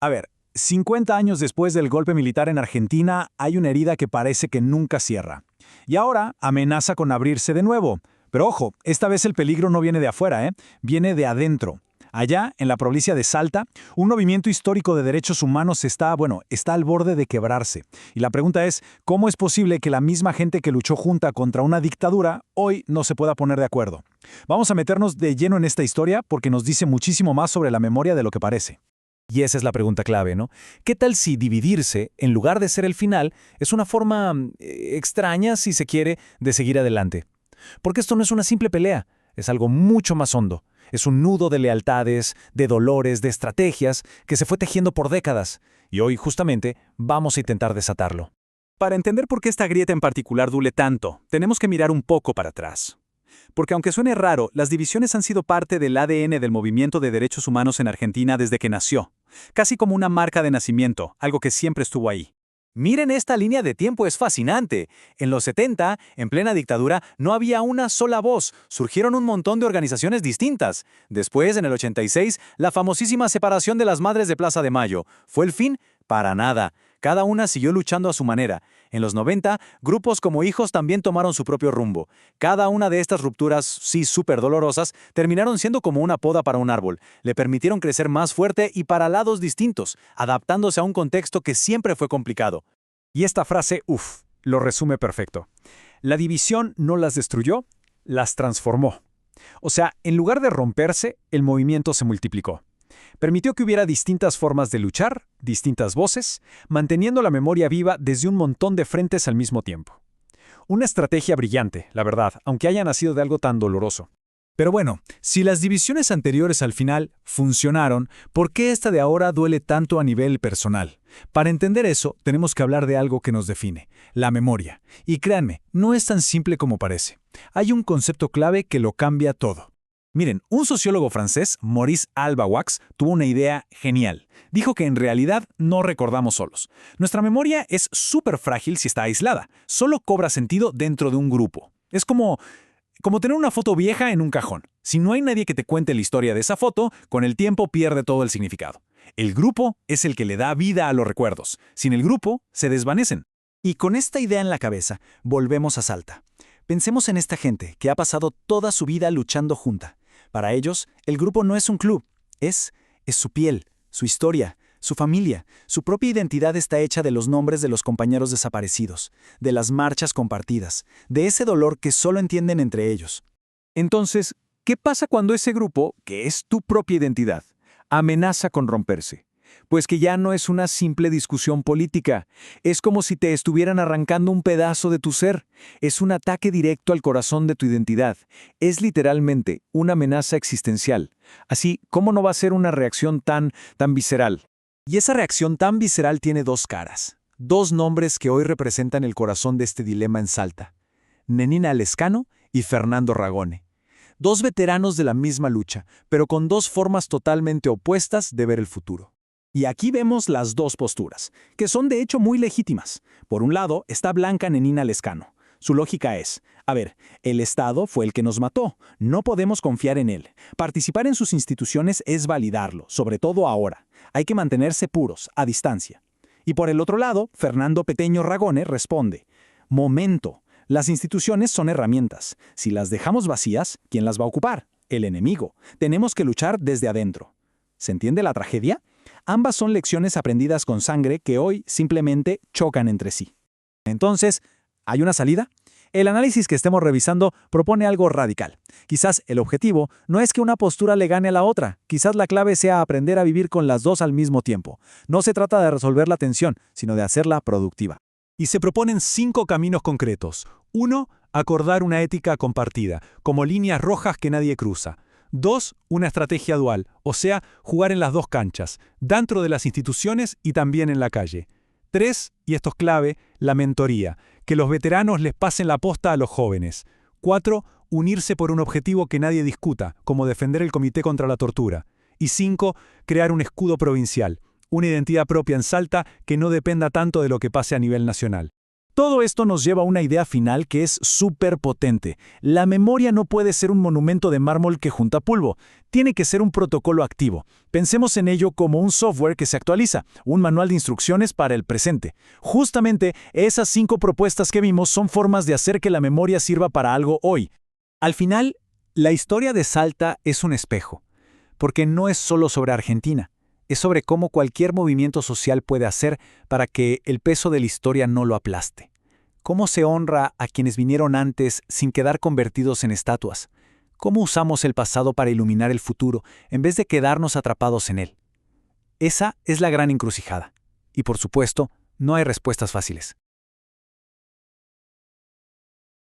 A ver, 50 años después del golpe militar en Argentina, hay una herida que parece que nunca cierra. Y ahora amenaza con abrirse de nuevo. Pero ojo, esta vez el peligro no viene de afuera, viene de adentro. Allá, en la provincia de Salta, un movimiento histórico de derechos humanos está al borde de quebrarse. Y la pregunta es, ¿cómo es posible que la misma gente que luchó junta contra una dictadura hoy no se pueda poner de acuerdo? Vamos a meternos de lleno en esta historia porque nos dice muchísimo más sobre la memoria de lo que parece. Y esa es la pregunta clave, ¿no? ¿Qué tal si dividirse, en lugar de ser el final, es una forma extraña, si se quiere, de seguir adelante? Porque esto no es una simple pelea, es algo mucho más hondo. Es un nudo de lealtades, de dolores, de estrategias que se fue tejiendo por décadas. Y hoy, justamente, vamos a intentar desatarlo. Para entender por qué esta grieta en particular duele tanto, tenemos que mirar un poco para atrás. Porque aunque suene raro, las divisiones han sido parte del ADN del movimiento de derechos humanos en Argentina desde que nació. Casi como una marca de nacimiento, algo que siempre estuvo ahí. Miren, esta línea de tiempo es fascinante. En los 70, en plena dictadura, no había una sola voz. Surgieron un montón de organizaciones distintas. Después, en el 86, la famosísima separación de las Madres de Plaza de Mayo. ¿Fue el fin? Para nada. Cada una siguió luchando a su manera. En los 90, grupos como Hijos también tomaron su propio rumbo. Cada una de estas rupturas, sí súper dolorosas, terminaron siendo como una poda para un árbol. Le permitieron crecer más fuerte y para lados distintos, adaptándose a un contexto que siempre fue complicado. Y esta frase, lo resume perfecto. La división no las destruyó, las transformó. O sea, en lugar de romperse, el movimiento se multiplicó. Permitió que hubiera distintas formas de luchar, distintas voces, manteniendo la memoria viva desde un montón de frentes al mismo tiempo. Una estrategia brillante, la verdad, aunque haya nacido de algo tan doloroso. Pero bueno, si las divisiones anteriores al final funcionaron, ¿por qué esta de ahora duele tanto a nivel personal? Para entender eso, tenemos que hablar de algo que nos define, la memoria. Y créanme, no es tan simple como parece. Hay un concepto clave que lo cambia todo. Miren, un sociólogo francés, Maurice Halbwachs, tuvo una idea genial. Dijo que en realidad no recordamos solos. Nuestra memoria es súper frágil si está aislada. Solo cobra sentido dentro de un grupo. Es como tener una foto vieja en un cajón. Si no hay nadie que te cuente la historia de esa foto, con el tiempo pierde todo el significado. El grupo es el que le da vida a los recuerdos. Sin el grupo, se desvanecen. Y con esta idea en la cabeza, volvemos a Salta. Pensemos en esta gente que ha pasado toda su vida luchando junta. Para ellos, el grupo no es un club, es su piel, su historia, su familia. Su propia identidad está hecha de los nombres de los compañeros desaparecidos, de las marchas compartidas, de ese dolor que solo entienden entre ellos. Entonces, ¿qué pasa cuando ese grupo, que es tu propia identidad, amenaza con romperse? Pues que ya no es una simple discusión política. Es como si te estuvieran arrancando un pedazo de tu ser. Es un ataque directo al corazón de tu identidad. Es literalmente una amenaza existencial. Así, ¿cómo no va a ser una reacción tan visceral? Y esa reacción tan visceral tiene dos caras. Dos nombres que hoy representan el corazón de este dilema en Salta. Nenina Lescano y Fernando Ragone. Dos veteranos de la misma lucha, pero con dos formas totalmente opuestas de ver el futuro. Y aquí vemos las dos posturas, que son de hecho muy legítimas. Por un lado está Blanca Nenina Lescano. Su lógica es, el Estado fue el que nos mató, no podemos confiar en él. Participar en sus instituciones es validarlo, sobre todo ahora. Hay que mantenerse puros, a distancia. Y por el otro lado, Fernando Peteño Ragone responde, momento, las instituciones son herramientas. Si las dejamos vacías, ¿quién las va a ocupar? El enemigo. Tenemos que luchar desde adentro. ¿Se entiende la tragedia? Ambas son lecciones aprendidas con sangre que hoy simplemente chocan entre sí. Entonces, ¿hay una salida? El análisis que estemos revisando propone algo radical. Quizás el objetivo no es que una postura le gane a la otra. Quizás la clave sea aprender a vivir con las dos al mismo tiempo. No se trata de resolver la tensión, sino de hacerla productiva. Y se proponen 5 caminos concretos. 1. Acordar una ética compartida, como líneas rojas que nadie cruza. 2. Una estrategia dual, o sea, jugar en las dos canchas, dentro de las instituciones y también en la calle. 3, y esto es clave, la mentoría, que los veteranos les pasen la posta a los jóvenes. 4, unirse por un objetivo que nadie discuta, como defender el Comité contra la Tortura. Y 5, crear un escudo provincial, una identidad propia en Salta que no dependa tanto de lo que pase a nivel nacional. Todo esto nos lleva a una idea final que es súper potente. La memoria no puede ser un monumento de mármol que junta polvo. Tiene que ser un protocolo activo. Pensemos en ello como un software que se actualiza, un manual de instrucciones para el presente. Justamente esas 5 propuestas que vimos son formas de hacer que la memoria sirva para algo hoy. Al final, la historia de Salta es un espejo, porque no es solo sobre Argentina, es sobre cómo cualquier movimiento social puede hacer para que el peso de la historia no lo aplaste. Cómo se honra a quienes vinieron antes sin quedar convertidos en estatuas. Cómo usamos el pasado para iluminar el futuro en vez de quedarnos atrapados en él. Esa es la gran encrucijada. Y por supuesto, no hay respuestas fáciles.